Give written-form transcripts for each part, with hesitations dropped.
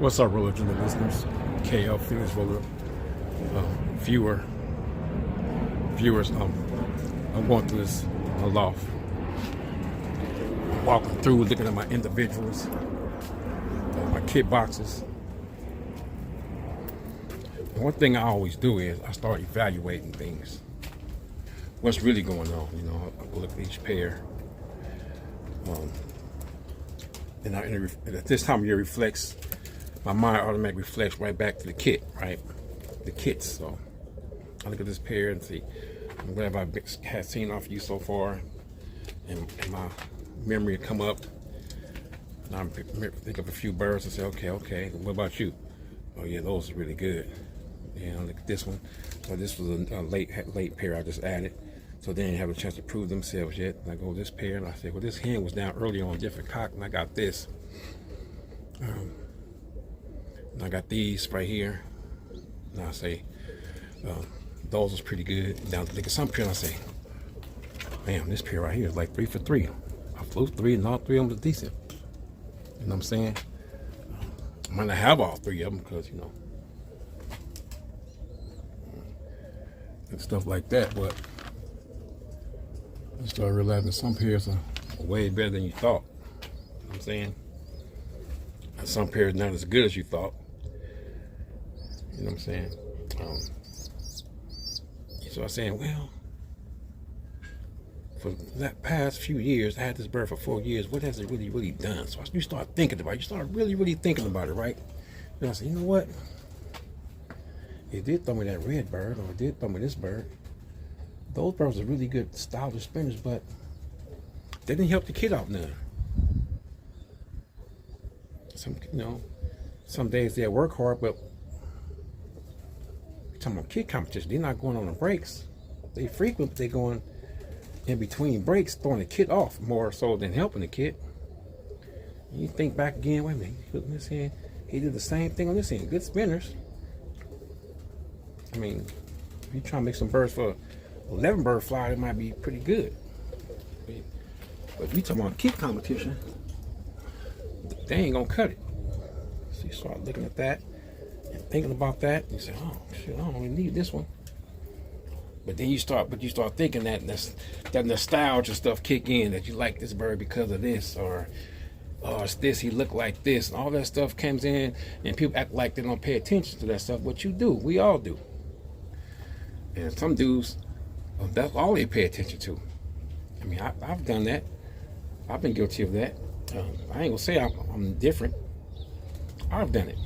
What's up, religion and listeners? KL Phoenix Roller viewers. I'm going through this loft, walking through, looking at my individuals, my kit boxes. And one thing I always do is I start evaluating things. What's really going on? You know, I look at each pair. And at this time of year reflects, my mind automatically reflects right back to the kit, right? The kits. So I look at this pair and see, I'm glad I've had seen off you so far, and my memory come up. And I think of a few birds and say, okay, what about you? Oh yeah, those are really good. Yeah, look at this one. So this was a late pair I just added. So they didn't have a chance to prove themselves yet. And I go this pair, and I say, well, this hen was down earlier on a different cock, and I got this. And I got these right here. And I say, those was pretty good. Down to look at some pair, and I say, man, this pair right here is like 3 for 3. I flew 3, and all 3 of them was decent. You know what I'm saying? I might not have all 3 of them because, you know, and stuff like that, but I started realizing some pairs are way better than you thought. You know what I'm saying? And some pairs not as good as you thought. You know what I'm saying? So I was saying, well, for that past few years, I had this bird for 4 years. What has it really done? So you start thinking about it. You start really thinking about it, right? And I said, you know what? It did throw me that red bird, or it did throw me this bird. Those birds are really good stylish spinners, but they didn't help the kid out none. Some days they work hard, but talking about kid competition, they're not going on the breaks. They frequent, but they're going in between breaks, throwing the kid off more so than helping the kid. You think back again, wait a minute, he put this hand, he did the same thing on this end. Good spinners. I mean, if you try to make some birds for 11 bird fly, it might be pretty good. But if you talking about kid competition, they ain't gonna cut it. So you start looking at that and thinking about that, and you say, oh shit, I don't really need this one. But then you start thinking that nostalgia stuff kick in, that you like this bird because of this, or it's this, he looked like this, and all that stuff comes in, and people act like they don't pay attention to that stuff, but you do. We all do. And some dudes, that's all they pay attention to. I mean, I've done that. I've been guilty of that. I ain't gonna say I'm different. I've done it.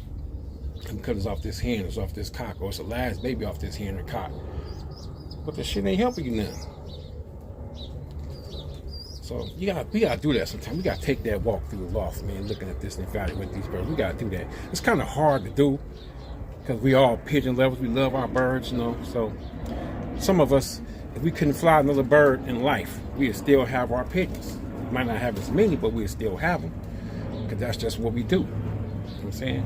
Because it's off this hen, it's off this cock, or it's the last baby off this hen or cock. But the shit ain't helping you none. So we gotta do that sometimes. We gotta take that walk through the loft, man, looking at this and evaluate these birds. We gotta do that. It's kind of hard to do because we all pigeon lovers. We love our birds, you know. So some of us, if we couldn't fly another bird in life, we'd still have our pigeons. We might not have as many, but we'd still have them because that's just what we do. You know what I'm saying?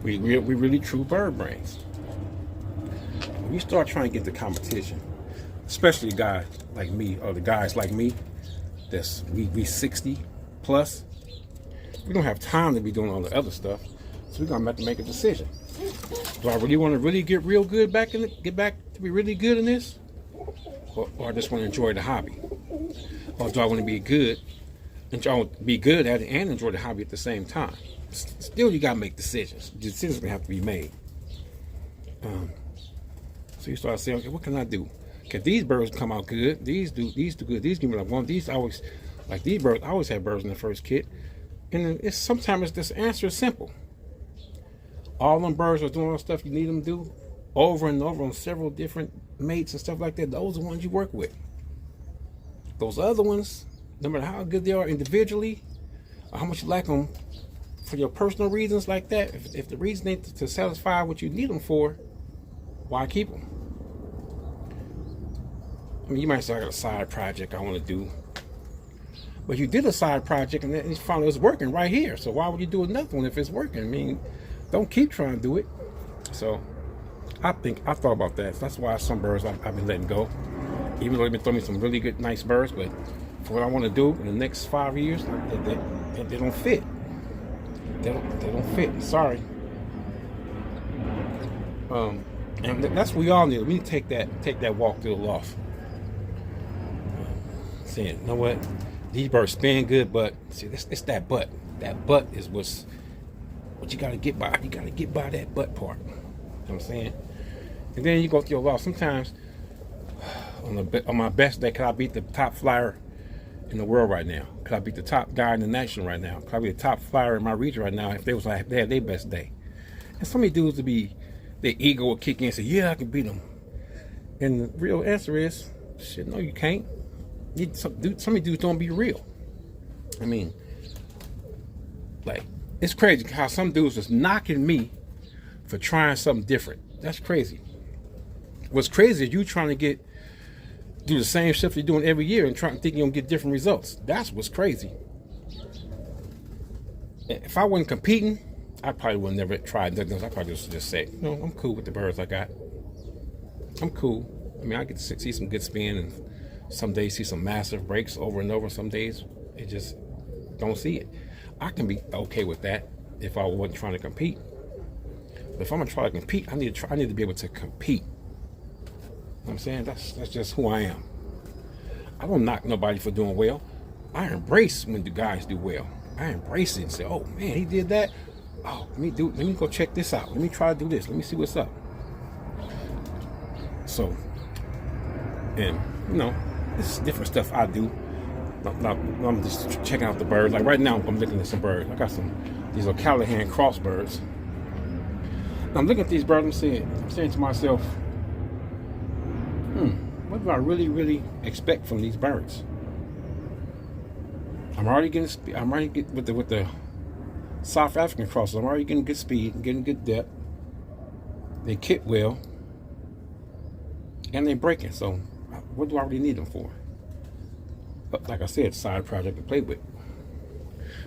We really true bird brains. When you start trying to get the competition, especially a guy like me, or the guys like me, we 60 plus, we don't have time to be doing all the other stuff, so we're gonna have to make a decision. Do I really want to get real good get back to be really good in this, or I just want to enjoy the hobby, or do I want to be good at it and enjoy the hobby at the same time? Still, you gotta make decisions. Decisions have to be made. So you start saying, okay, what can I do? Okay, these birds come out good. These do good. These give me like one. These always, like these birds, I always have birds in the first kit. And sometimes this answer is simple. All them birds are doing all the stuff you need them to do over and over on several different mates and stuff like that. Those are the ones you work with. Those other ones, no matter how good they are individually, or how much you like them for your personal reasons like that, if the reason ain't to satisfy what you need them for, why keep them? I mean, you might say, I got a side project I want to do. But you did a side project and then finally it was working right here. So why would you do another one if it's working? I mean, don't keep trying to do it. So I thought about that. So that's why some birds I've been letting go. Even though they've been throwing me some really good, nice birds, but for what I want to do in the next 5 years, they don't fit. They don't fit. Sorry. And that's what we all need. We need to take that walk through the loft. Saying, you know what? These birds spin good, but see, it's that butt. That butt is what you gotta get by. You gotta get by that butt part. You know what I'm saying? And then you go through your loft. Sometimes on my best day, could I beat the top flyer in the world right now? Could I beat the top guy in the nation right now? Could I be the top flyer in my region right now if they had their best day? And some of these dudes would be, their ego would kick in and say, yeah, I can beat them. And the real answer is, shit, no, you can't. Some of these dudes don't be real. I mean, like, it's crazy how some dudes was knocking me for trying something different. That's crazy. What's crazy is you trying to do the same stuff you're doing every year and trying to think you're gonna get different results. That's what's crazy. If I wasn't competing, I probably would never try nothing else. I probably just say, no, I'm cool with the birds I got. I'm cool. I mean, I get to see some good spin, and some days see some massive breaks over and over. Some days it just don't see it. I can be okay with that if I wasn't trying to compete. But if I'm gonna try to compete, I need to be able to compete. You know what I'm saying? That's just who I am. I don't knock nobody for doing well. I embrace when the guys do well. I embrace it and say, oh man, he did that. Oh, let me go check this out. Let me try to do this. Let me see what's up. So, and you know, this is different stuff I do. I'm just checking out the birds. Like right now, I'm looking at some birds. I got these are Callahan cross birds. I'm looking at these birds. I'm saying to myself, what do I really, really expect from these birds? I'm already getting with the South African crosses. I'm already getting good speed and getting good depth. They kit well, and they're breaking. So, what do I really need them for? But like I said, side project to play with.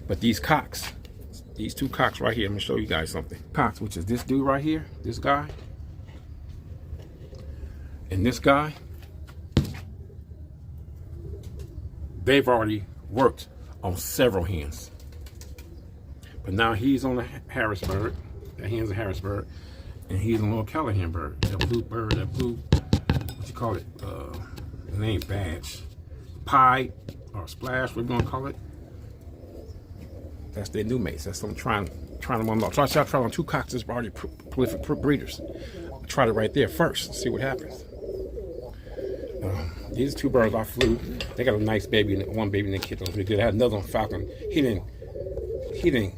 But these cocks, these two cocks right here, I'm gonna show you guys something. Cocks, which is this dude right here, this guy, and this guy, they've already worked on several hens. But now he's on a Harrisburg, that hen's a Harrisburg, and he's on a little Callahan bird. That blue bird, that blue, what you call it? It ain't badge. Pie or splash, we're gonna call it. That's their new mates. That's what I'm trying them on. I tried on two cocks that's already prolific breeders. I tried it right there first, see what happens. These two birds I flew. They got a nice baby, one baby in the kitten. Really good. I had another one, falcon. He didn't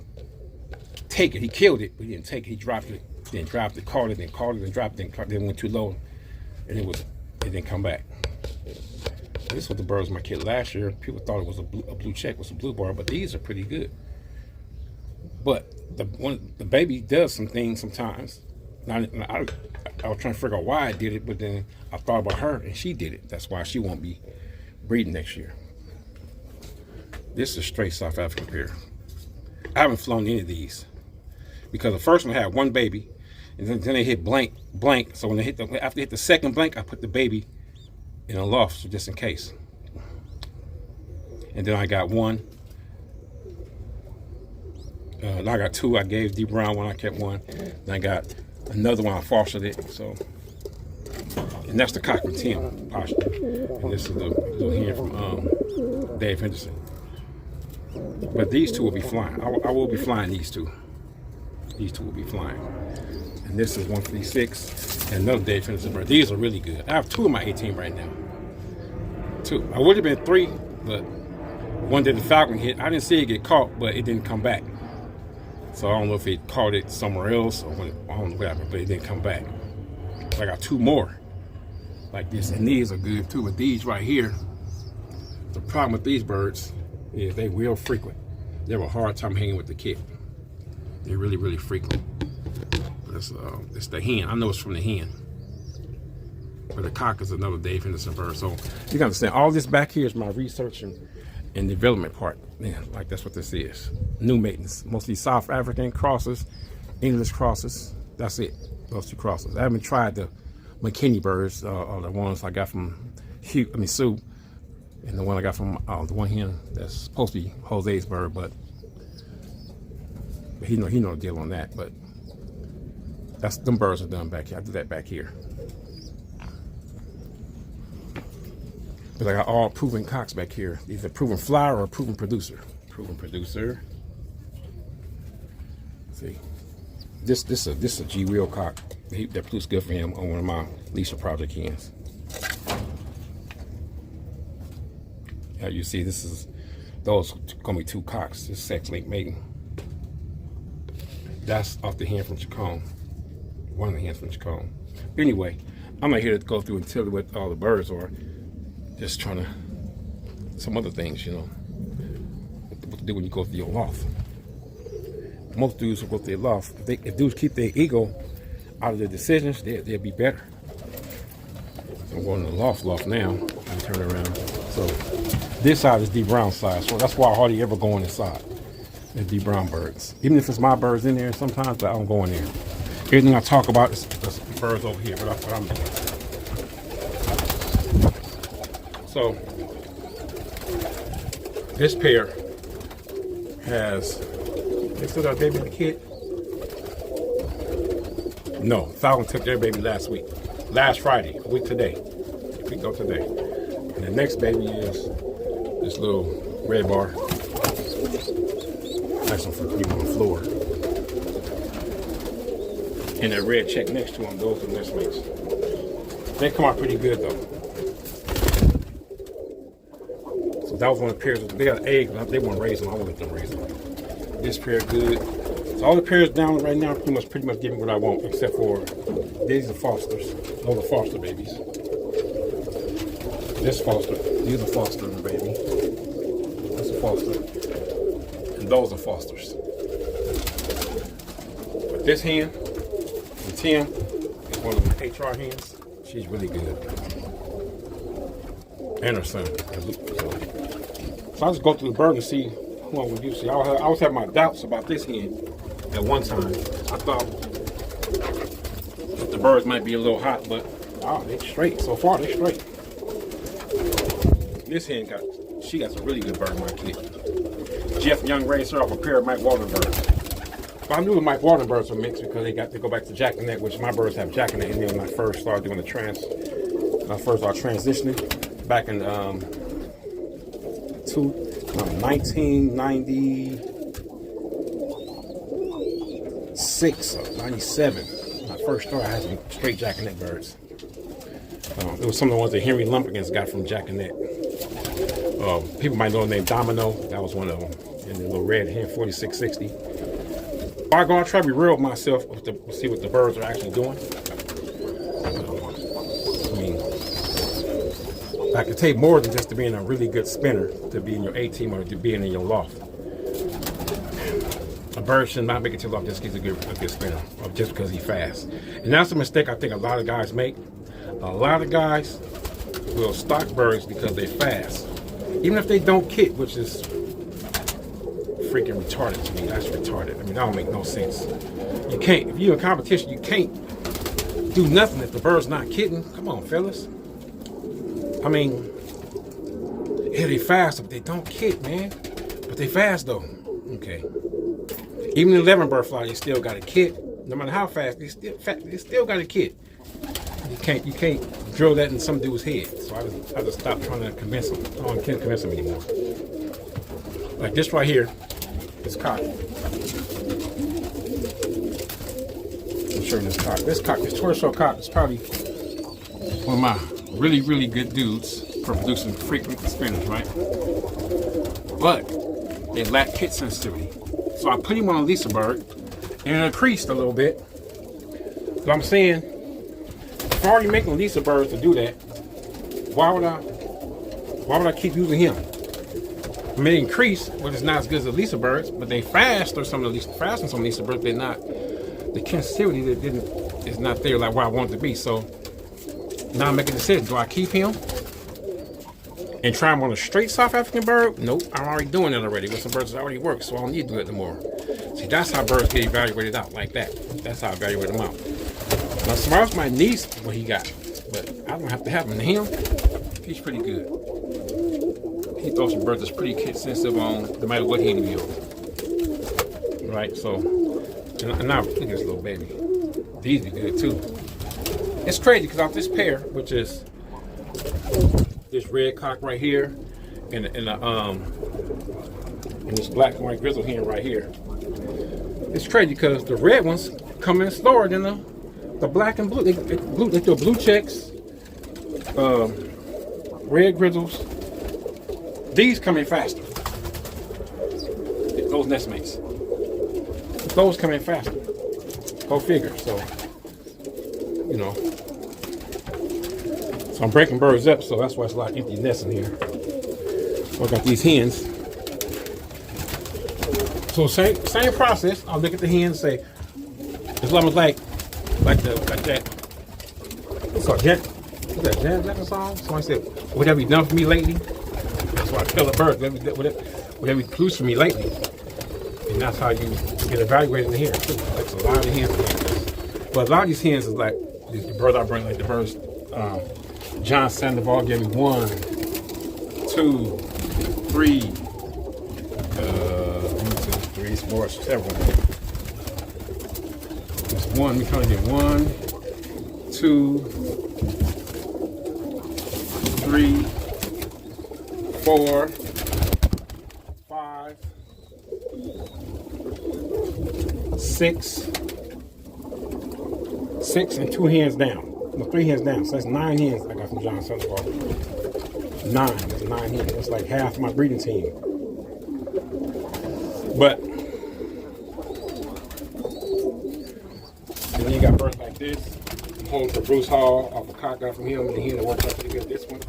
take it. He killed it, but he didn't take it. He dropped it, then dropped it, caught it, then dropped it, then went too low, and it didn't come back. This was the birds my kid last year. People thought it was a blue check, was a blue bar, but these are pretty good. But the baby does some things sometimes. Now, I was trying to figure out why I did it, but then I thought about her and she did it. That's why she won't be breeding next year. This is straight South African pair. I haven't flown any of these because the first one had one baby, and then they hit blank. So when after they hit the second blank, I put the baby in a loft, so just in case. And then I got one. I got two. I gave D Brown one. I kept one. Then I got another one. I fostered it. So, and that's the cock with Tim posture. And this is the little hen from Dave Henderson. But these two will be flying. I will be flying these two. These two will be flying. And this is 156 and another Dave Henderson bird. These are really good. I have two in my 18 right now. Two. I would have been three, but one did the falcon hit. I didn't see it get caught, but it didn't come back. So I don't know if it caught it somewhere else or I don't know what happened, but it didn't come back. So I got two more like this, and these are good too. But these right here, the problem with these birds is they real frequent. They have a hard time hanging with the kid. They're really, really frequent. But it's the hen. I know it's from the hen. But the cock is another Dave Henderson bird. So you can understand, all this back here is my research and development part. Yeah, like that's what this is. New matings, mostly South African crosses, English crosses. That's it, those two crosses. I haven't tried the McKinney birds, or the ones I got from Sue, and the one I got from the one hen that's supposed to be Jose's bird, but he know the deal on that. But That's them birds are done back here. I do that back here. But I got all proven cocks back here. Either proven flyer or proven producer. Proven producer. See, this is a G Wheel cock. That produced good for him on one of my Lisa project hens. Now you see, those gonna be 2 cocks. This sex link mating. That's off the hen from Chacon. One of the hens from Chacon. Anyway, I'm not here to go through and tell you what all the birds are. Just trying to, some other things, you know, what to do when you go through your loft. Most dudes will go through their loft. If dudes keep their ego out of their decisions, they'll be better. So I'm going to the loft now. I'm turning around. So this side is D Brown side, so that's why I hardly ever go on this side. It's D Brown birds. Even if it's my birds in there sometimes, but I don't go in there. Everything I talk about is birds over here, but that's what I'm doing. So this pair has, they still got a baby in the kid? No, Falcon took their baby last week. Last Friday, a week today. A week ago today. And the next baby is this little red bar. Nice one for people on the floor. And that red check next to them, those are nestmates. They come out pretty good though. So that was one of the pairs. They got eggs, but they want to raise them. I won't let them raise them. This pair good. So all the pairs down right now pretty much give me what I want, except for these are fosters. Those are foster babies. This foster. These are foster baby. That's a foster. And those are fosters. But this hen, the Tim, is one of the HR hens. She's really good. And her son. So I just go through the bird and see who I would use. See, I always have my doubts about this hen. At one time, I thought that the birds might be a little hot, but wow, they're straight. So far, they're straight. This hen she got some really good bird market. Jeff Young raised her off a pair of Mike Walden birds. But I knew the Mike Walden birds were mixed because they got to go back to Jack and Neck, which my birds have Jack and Neck in them when I first started doing the transitioning back in 1996 or 97. When I first started, I had some straight Jack and Neck birds. It was some of the ones that Henry Lumpkins got from Jack and Neck. People might know the name Domino. That was one of them. And the little red hen 4660. By God, I try to be real with myself to see what the birds are actually doing. I can take more than just to being a really good spinner, to be in your A team or to being in your loft. A bird should not make it to loft just because he's a good spinner, or just because he's fast. And that's a mistake I think a lot of guys make. A lot of guys will stock birds because they're fast. Even if they don't kit, which is freaking retarded to me. That's retarded. I mean, that don't make no sense. You can't, if you're in competition, you can't do nothing if the bird's not kidding. Come on, fellas. I mean, yeah, they fast, but they don't kit, man. But they fast though. Okay. Even the 11 bird fly, they still got a kit. No matter how fast, they still got a kit. You can't drill that in some dude's head. So I just stopped trying to convince them. I can't convince them anymore. Like this right here, this cock. I'm showing this cock. This tortoiseshell cock is probably one of my really, really good dudes for producing frequent spinners, right? But they lack kit sensitivity. So I put him on a Lisa bird and it increased a little bit. So I'm saying, if I'm already making Lisa birds to do that, why would I keep using him? I mean, they increase, but it's not as good as the Lisa birds, but they fast or some of the Lisa fast and some Lisa birds, they're not, the sensitivity is not there like where I want it to be. So now I'm making a decision. Do I keep him and try him on a straight South African bird? Nope, I'm already doing that already with some birds that already work, so I don't need to do it anymore. See, that's how birds get evaluated out, like that. That's how I evaluate them out. Now, Smarts might need what he got, but I don't have to have him. To him, he's pretty good. He throws some birds that's pretty kid sensitive on no matter what he be on. Right, so, and now, look at this little baby. These be good too. It's crazy because off this pair, which is this red cock right here, and this black and white grizzle hen right here. It's crazy because the red ones come in slower than the black and blue. They do blue checks, red grizzles. These come in faster. Those nestmates. Those come in faster. Go figure. So, you know. So I'm breaking birds up, so that's why it's a lot of empty nests in here. So I got these hens. So same process. I'll look at the hens and say, as long as like that. What's that? Janet Jackson song? Somebody said, "What have you done for me lately?" That's why I tell the birds, what have you produced for me lately? And that's how you get evaluated in the hen too. Like a lot of hens like this. But a lot of these hens is like the birds I bring, like the birds. John Sandoval gave me 1, 2, 3. 1, 2, 3, 4, several. There's one. We trying to get 1, 2, 3, 4, 5, 6, and 2 hands down. No, 3 hands down. So that's 9 hens I got from John Sandoval. 9. That's 9 hens. That's like half my breeding team. But then you got birds like this. I'm holding for Bruce Hall off a cock got from him, and the hen that worked out pretty good. This one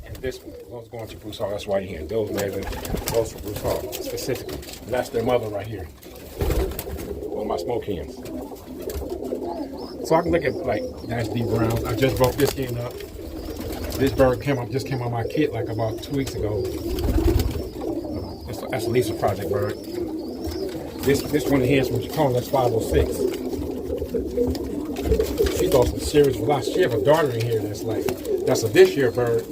and this one. Those going to Bruce Hall. That's white hen. Those measure those for Bruce Hall specifically. And that's their mother right here. One of my smoke hens. So I can look at like nice deep browns. I just broke this hen up. This bird just came on my kit like about 2 weeks ago. That's a Lisa project bird. This one of the hens from Chicago, that's 506. She lost some serious velocity. She have a daughter in here that's a this year bird.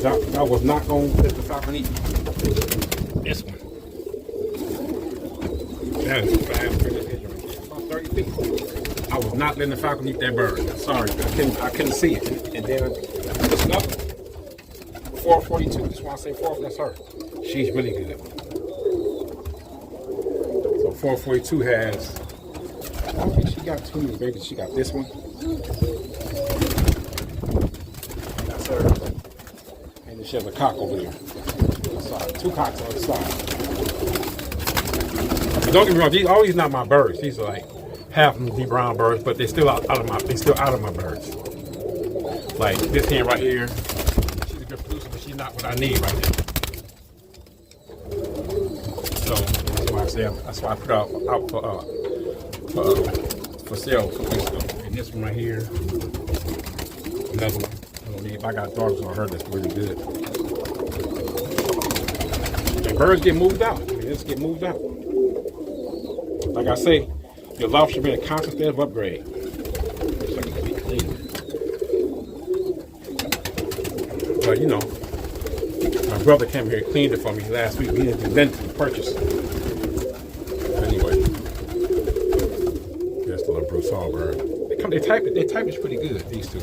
That was not going to let the falcon eat. This one. That is fast for this pigeon right there. About 30 feet. I was not letting the falcon eat that bird. I'm sorry, I couldn't see it. And then this another 442. This one I say 4. That's her. She's really good. So 442 has. I don't think she got too many babies. She got this one. That's her. And then she has a cock over there. Side. 2 cocks on the side. But don't get me wrong. All these not my birds. These are like half of the brown birds, but they're still out of my birds. Like this hen right here, she's a good producer, but she's not what I need right now. So that's why I put out for sale. And this one right here, another one. If I got dogs on her, that's really good. And birds get moved out. They just get moved out. Like I say, your life should be a constant state of upgrade. But you know, my brother came here and cleaned it for me last week. He didn't do nothing to purchase. Anyway, that's the little Bruce Hall bird. They type is pretty good. These two.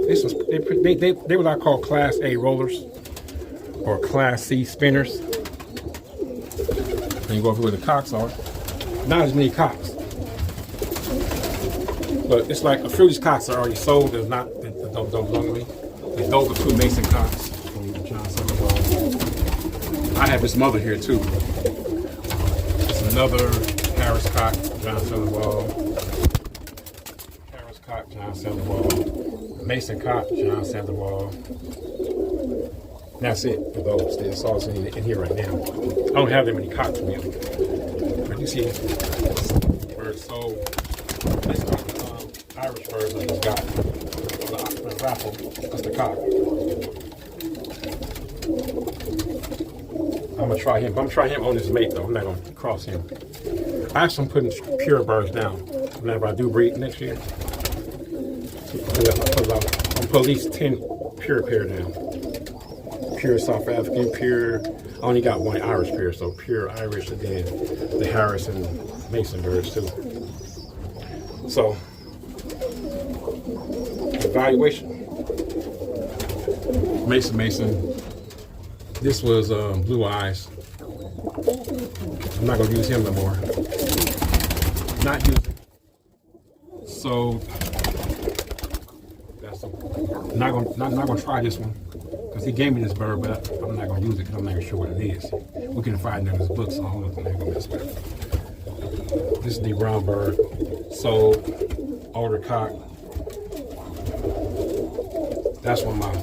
They what I call Class A rollers or Class C spinners. And you go over where the cocks are. Not as many cocks. But it's like a few of these cocks are already sold. There's not, don't belong to me. And those are 2 Mason cocks from John Sandoval. I have his mother here too. It's another Harris cock, John Sandoval. Harris cock, John Sandoval. Mason cock, John Sandoval. That's it for those. There's all in here right now. I don't have that many cocks from him. But you see, birds sold. This is Irish birds I just got. The raffle. That's the cock. I'm gonna try him. I'm gonna try him on his mate though. I'm not gonna cross him. I actually am putting pure birds down whenever I do breed next year. I'll put at least 10 pure pair down. Pure South African, pure. I only got 1 Irish pair, so pure Irish, and then the Harris and Mason birds too. So Evaluation. Mason. This was Blue Eyes. I'm not gonna use him no more. Not using. So that's not gonna try this one because he gave me this bird, but I'm not gonna use it because I'm not even sure what it is. We can find it in his book, so I don't know if I'm gonna mess with it. This is the brown bird. So older cock. That's one of my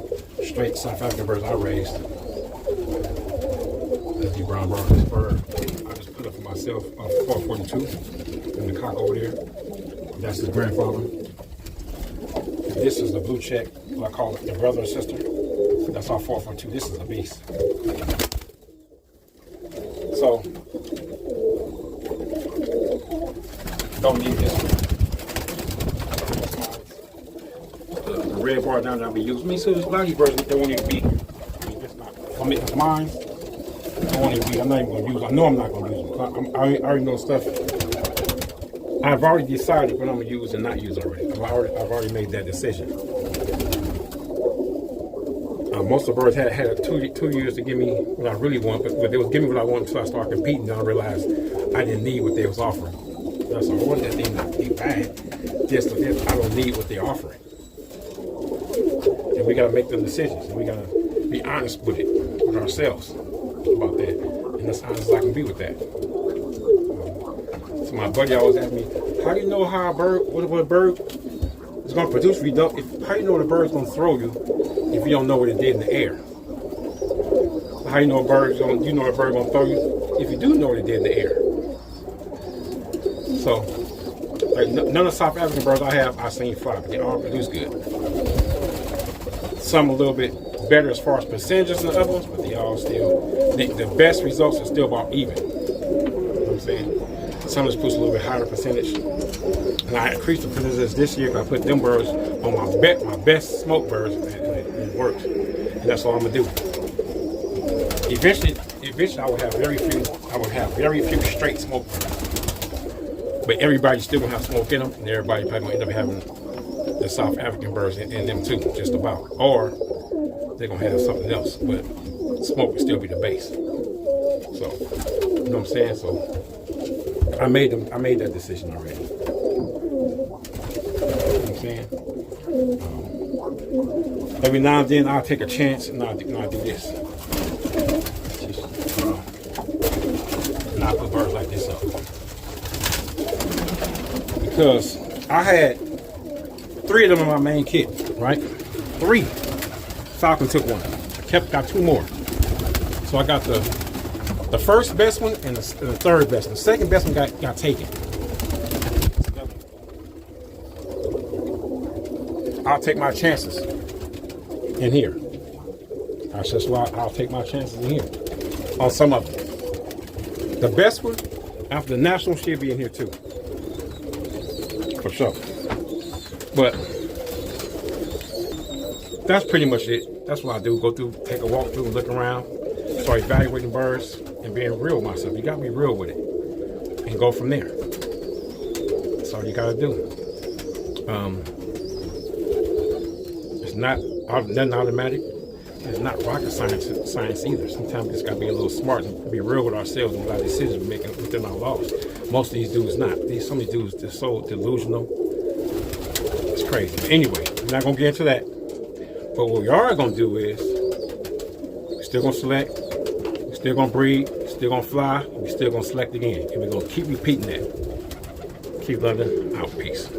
straight South African birds I raised. That's the brown bird. This bird I just put up for myself off 442 and the cock over there. That's his grandfather. This is the blue check, what I call it, the brother and sister. That's our 442. This is a beast. So, don't need this one. The red bar down there I'll be using. I mean, so there's a lot of these birds that won't even be. It's not. I'm making mine. I won't even be. I'm not even going to use them. I know I'm not going to use them. I already know stuff. I've already decided what I'm going to use and not use already. I've already made that decision. Most of the birds had 2 years to give me what I really want, but they was giving me what I want until I started competing. Then I realized I didn't need what they was offering. So I want that thing not be bad. Just I don't need what they're offering. And we got to make them decisions. And we got to be honest with it, with ourselves about that. And as honest as I can be with that. So my buddy always asked me, how do you know how a bird, what a bird is going to produce for you? How do you know what a bird's going to throw you if you don't know what it did in the air? How you know a bird's going to, a bird going to throw you if you do know what it did in the air? So, like none of the South African birds I've seen fly, but they all produce good. Some a little bit better as far as percentages than the other ones, but they all still, the best results are still about even. You know what I'm saying? Some just puts a little bit higher percentage. And I increased the percentages this year because I put them birds on my best smoke birds, and it works. And that's all I'm gonna do. Eventually I will have very few straight smoke birds. But everybody's still gonna have smoke in them, and everybody probably gonna end up having the South African birds in them too, just about. Or they're gonna have something else, but smoke will still be the base. So, you know what I'm saying? So I made that decision already. You know what I'm saying? Every now and then I'll take a chance and I'll do this. And I'll put birds like this up. Because I had 3 of them in my main kit, right? 3. Falcon took one. I got 2 more. So I got the first best one and the third best one. The second best one got taken. I'll take my chances in here. That's just why I'll take my chances in here on some of them. The best one after the national should be in here too, for sure. But that's pretty much it. That's what I do. Go through, take a walk through, look around, start evaluating birds, and being real with myself. You got to be real with it, and go from there. That's all you got to do. It's not nothing automatic. It's not rocket science either. Sometimes we just got to be a little smart and be real with ourselves and about decisions we're making within our laws. Most of these dudes not. Some of these dudes are so delusional. It's crazy. But anyway, we're not going to get into that. But what we are going to do is we're still going to select, we're still going to breed, we're still going to fly, and we're still going to select again. And we're going to keep repeating that. Keep loving. Out. Peace.